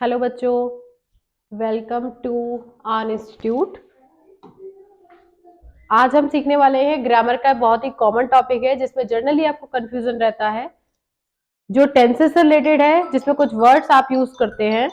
Hello बच्चों, welcome to आन institute. आज हम सीखने वाले हैं ग्रामर का बहुत ही कॉमन टॉपिक है जिसमें जनरली आपको कंफ्यूजन रहता है, जो टेंसेस से रिलेटेड है, जिसमें कुछ वर्ड्स आप यूज करते हैं,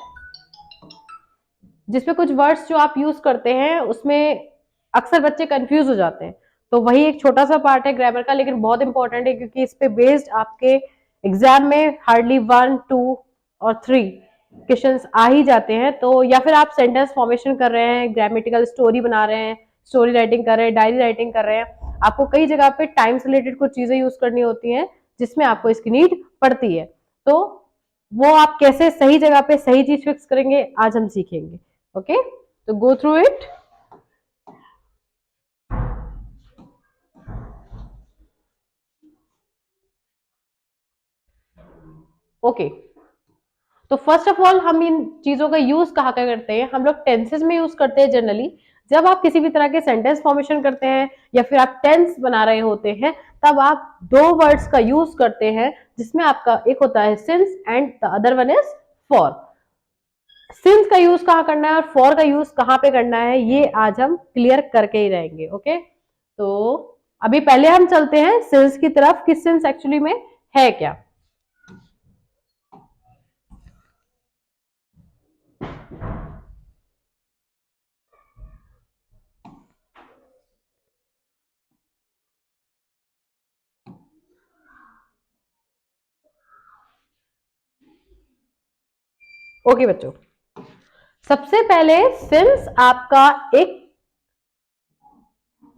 जिसमें कुछ वर्ड्स जो आप यूज करते हैं उसमें अक्सर बच्चे कंफ्यूज हो जाते हैं। तो वही एक छोटा सा पार्ट है ग्रामर का, लेकिन बहुत इंपॉर्टेंट है क्योंकि इस पे बेस्ड आपके एग्जाम में हार्डली 1, 2 और 3 क्वेश्चंस आ ही जाते हैं। तो या फिर आप सेंटेंस फॉर्मेशन कर रहे हैं, ग्रामेटिकल स्टोरी बना रहे हैं, स्टोरी राइटिंग कर रहे हैं, डायरी राइटिंग कर रहे हैं, आपको कई जगह पे टाइम से रिलेटेड कुछ चीजें यूज करनी होती हैं जिसमें आपको इसकी नीड पड़ती है। तो वो आप कैसे सही जगह पे सही चीज फिक्स करेंगे आज हम सीखेंगे। ओके, तो गो थ्रू इट। ओके, तो फर्स्ट ऑफ ऑल हम इन चीजों का यूज कहाँ का करते हैं? हम लोग टेंसेस में यूज करते हैं जनरली। जब आप किसी भी तरह के सेंटेंस फॉर्मेशन करते हैं या फिर आप टेंस बना रहे होते हैं, तब आप दो वर्ड्स का यूज करते हैं जिसमें आपका एक होता है since and the other one is for. Since का यूज कहाँ करना है और फॉर का यूज कहाँ पे करना है, ये आज हम क्लियर करके ही रहेंगे। ओके, तो अभी पहले हम चलते हैं सिंस की तरफ कि सिंस एक्चुअली में है क्या। ओके बच्चों, सबसे पहले सिंस आपका एक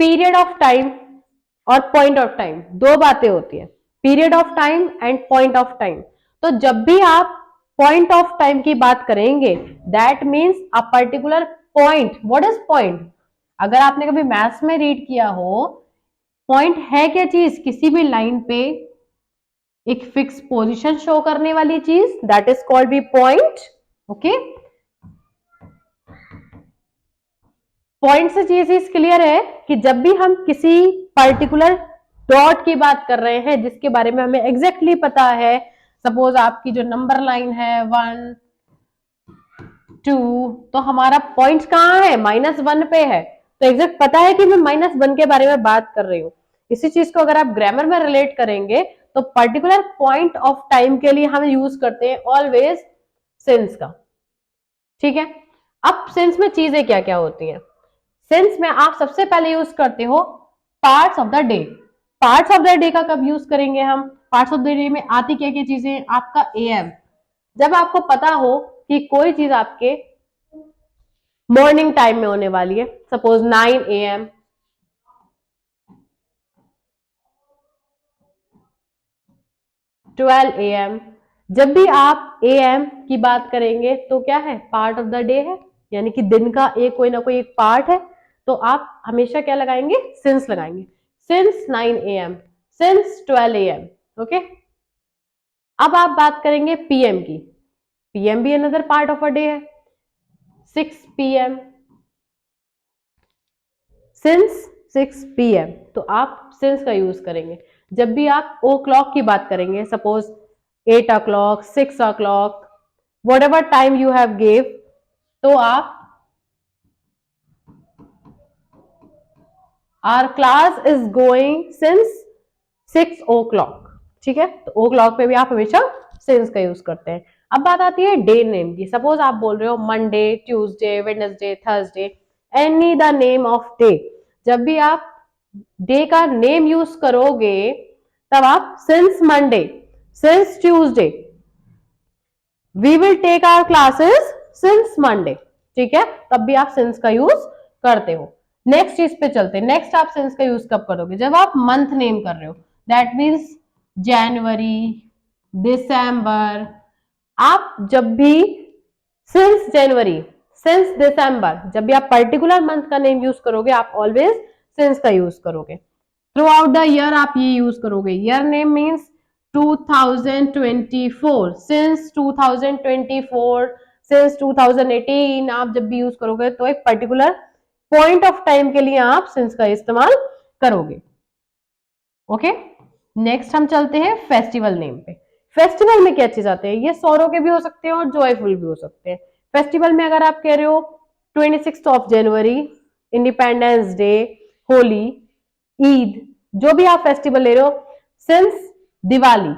पीरियड ऑफ टाइम और पॉइंट ऑफ टाइम, दो बातें होती है, period of time and point of time. तो जब भी आप पॉइंट ऑफ टाइम की बात करेंगे, that means a particular point. What is point? अगर आपने कभी मैथ्स में रीड किया हो, पॉइंट है क्या चीज? किसी भी लाइन पे एक फिक्स पोजीशन शो करने वाली चीज, that is called B point. Okay, point से चीज क्लियर है कि जब भी हम किसी पर्टिकुलर डॉट की बात कर रहे हैं जिसके बारे में हमें एग्जैक्टली पता है, सपोज आपकी जो नंबर लाइन है 1, 2, तो हमारा पॉइंट कहाँ है? -1 पे है। तो एग्जैक्ट पता है कि मैं -1 के बारे में बात कर रही हूँ। इसी चीज को अगर आप ग्रामर में रिलेट करेंगे तो पर्टिकुलर पॉइंट ऑफ टाइम के लिए हम यूज करते हैं ऑलवेज सिंस का। ठीक है, अब सिंस में चीजें क्या क्या होती हैं? सिंस में आप सबसे पहले यूज करते हो parts of the day. Parts of the day का कब यूज करेंगे हम? पार्ट्स ऑफ द डे में आती क्या क्या चीजें? आपका एएम। जब आपको पता हो कि कोई चीज आपके मॉर्निंग टाइम में होने वाली है, सपोज 9 AM, 12 AM, जब भी आप एएम की बात करेंगे तो क्या है? पार्ट ऑफ द डे है, यानी कि दिन का एक कोई ना कोई एक पार्ट है। तो आप हमेशा क्या लगाएंगे? सिंस लगाएंगे। Since 9 AM, since 12 AM। Okay, अब आप बात करेंगे पीएम की। पीएम भी another part of a day है। 6 PM, सिंस 6 PM, तो आप सिंस का यूज करेंगे। जब भी आप ओ क्लॉक की बात करेंगे, suppose 8 o'clock, 6 o'clock, whatever time you have gave, तो आप our class is going since 6 o'clock। ठीक है, तो ओ क्लॉक पे भी आप हमेशा सिंस का यूज करते हैं। अब बात आती है डे नेम की। सपोज आप बोल रहे हो Monday, Tuesday, Wednesday, Thursday, any the name of day. जब भी आप डे का नेम यूज करोगे तब आप since Monday, since Tuesday, we will take our classes since Monday. ठीक है, तब भी आप सिंस का यूज करते हो। नेक्स्ट चीज पे चलते हैं। नेक्स्ट आप सिंस का यूज कब करोगे? जब आप मंथ नेम कर रहे हो, दैट मीन्स जनवरी, दिसंबर। आप जब भी सिंस जनवरी, सिंस दिसंबर, जब भी आप पर्टिकुलर मंथ का नेम यूज करोगे आप ऑलवेज सिंस का यूज करोगे। थ्रू आउट द ईयर आप ये यूज करोगे। Year name means 2024, since 2024, since 2018। आप जब भी यूज करोगे तो एक पर्टिकुलर पॉइंट ऑफ टाइम के लिए आप सिंस का इस्तेमाल करोगे। ओके, नेक्स्ट हम चलते हैं फेस्टिवल नेम पे। फेस्टिवल में क्या चीज आते हैं, ये सौरों के भी हो सकते हैं और जॉयफुल भी हो सकते हैं। फेस्टिवल में अगर आप कह रहे हो 26 जनवरी, इंडिपेंडेंस डे, होली, ईद, जो भी आप फेस्टिवल ले रहे हो, सिंस दिवाली,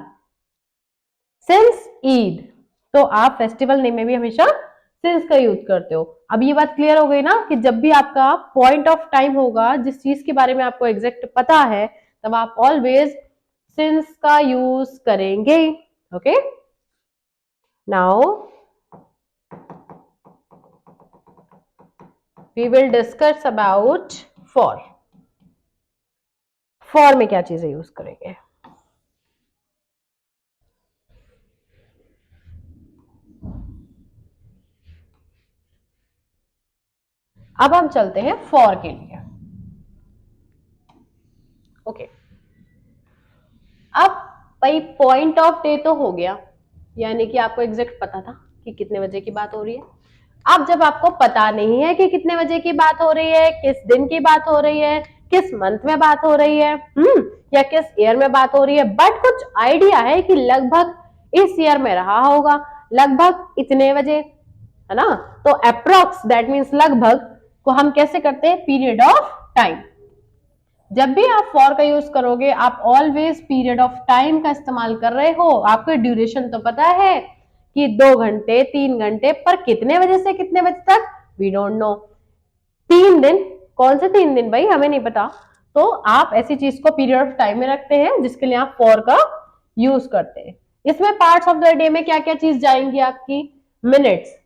सिंस ईद, तो आप फेस्टिवल नेम में भी हमेशा सिंस का यूज करते हो। अब ये बात क्लियर हो गई ना कि जब भी आपका पॉइंट ऑफ टाइम होगा, जिस चीज के बारे में आपको एग्जैक्ट पता है, तब आप ऑलवेज सिंस का यूज करेंगे। Okay, now we will discuss about for. For में क्या चीजें यूज करेंगे? अब हम चलते हैं फॉर के लिए। ओके, अब भाई पॉइंट ऑफ डे तो हो गया, यानी कि आपको एग्जैक्ट पता था कि कितने बजे की बात हो रही है। अब जब आपको पता नहीं है कि कितने बजे की बात हो रही है, किस दिन की बात हो रही है, किस मंथ में बात हो रही है, या किस ईयर में बात हो रही है, बट कुछ आइडिया है कि लगभग इस ईयर में रहा होगा, लगभग इतने बजे, है ना, तो अप्रोक्स दैट मीन्स लगभग को हम कैसे करते हैं? Period of time. जब भी आप फॉर का यूज करोगे, आप ऑलवेज पीरियड ऑफ टाइम का इस्तेमाल कर रहे हो। आपको ड्यूरेशन तो पता है कि 2 घंटे, 3 घंटे, पर कितने बजे से कितने बजे तक? We don't no. 3 दिन, कौन से 3 दिन भाई, हमें नहीं पता। तो आप ऐसी चीज को पीरियड ऑफ टाइम में रखते हैं जिसके लिए आप फॉर का यूज करते हैं। इसमें पार्ट्स ऑफ द डे में क्या क्या चीज जाएंगी आपकी? Minutes.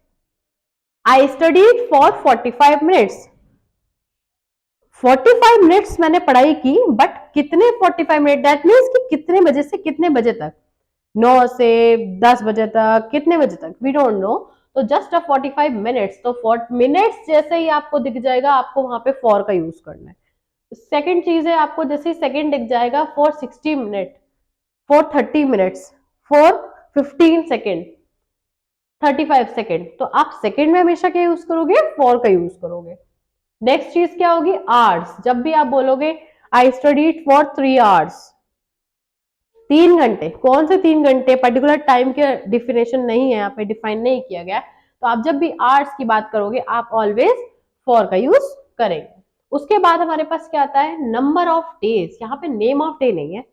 I studied for 45 minutes. 45 minutes मैंने पढ़ाई की, बट कितने 45 मिनट? दैट मीन्स कि कितने बजे से कितने बजे तक? 9 से 10 बजे तक, कितने बजे तक? We don't know. तो जस्ट 45 मिनट्स, तो 40 मिनट्स जैसे ही आपको दिख जाएगा, आपको वहां पे फॉर का यूज करना है। सेकेंड चीज है, आपको जैसे सेकेंड दिख जाएगा, for 60 minute, for 30 minutes, for 15 second, 35 second, तो आप सेकेंड में हमेशा क्या यूज करोगे? फॉर का यूज करोगे। नेक्स्ट चीज क्या होगी? आवर्स। जब भी आप बोलोगे आई स्टडीड फॉर 3 आवर्स, 3 घंटे, कौन से 3 घंटे? पर्टिकुलर टाइम के डिफिनेशन नहीं है यहाँ पे, डिफाइन नहीं किया गया। तो आप जब भी आवर्स की बात करोगे, आप ऑलवेज फॉर का यूज करेंगे। उसके बाद हमारे पास क्या आता है? Number of days. यहाँ पे नेम ऑफ डे नहीं है।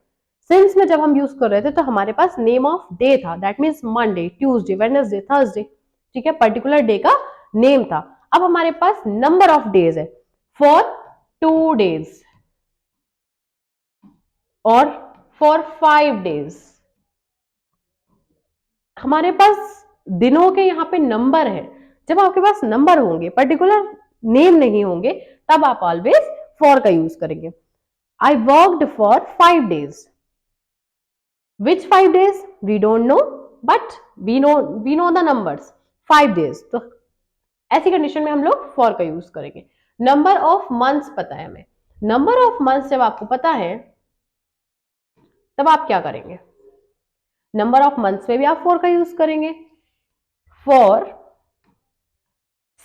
सिंस में जब हम यूज कर रहे थे तो हमारे पास नेम ऑफ डे था, that means Monday, Tuesday, Wednesday, Thursday, ठीक है, पर्टिकुलर डे का नेम था। अब हमारे पास नंबर ऑफ डेज है, फॉर 2 डेज और फॉर 5 डेज। हमारे पास दिनों के यहाँ पे नंबर है। जब आपके पास नंबर होंगे, पर्टिकुलर नेम नहीं होंगे, तब आप ऑलवेज फॉर का यूज करेंगे। I worked for 5 days. Which 5 days? We don't know, but we know the numbers. 5 days. तो ऐसी कंडीशन में हम लोग फॉर का यूज करेंगे। नंबर ऑफ मंथ्स पता है हमें। नंबर ऑफ मंथ्स जब आपको पता है, तब आप क्या करेंगे? नंबर ऑफ मंथ्स में भी आप फॉर का यूज करेंगे। For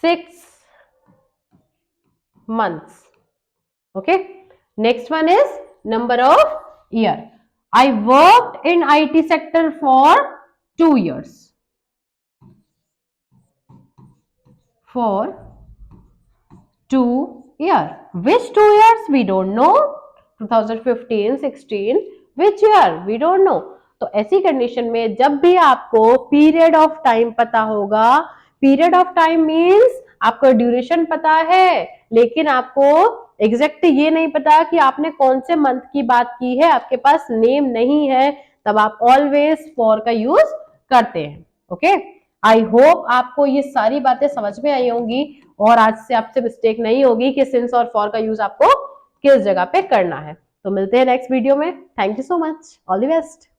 6 months. Okay. Next one is number of year. I worked in IT sector for 2 years. For 2 years. Which 2 years? We don't know. 2015, 16. Which year? We don't know. तो ऐसी condition में जब भी आपको period of time पता होगा, period of time means आपको duration पता है, लेकिन आपको एग्जैक्ट ये नहीं पता कि आपने कौन से मंथ की बात की है, आपके पास नेम नहीं है, तब आप ऑलवेज फॉर का यूज करते हैं। ओके, आई होप आपको ये सारी बातें समझ में आई होंगी और आज से आपसे मिस्टेक नहीं होगी कि सिंस और फॉर का यूज आपको किस जगह पे करना है। तो मिलते हैं नेक्स्ट वीडियो में। Thank you so much, all the best.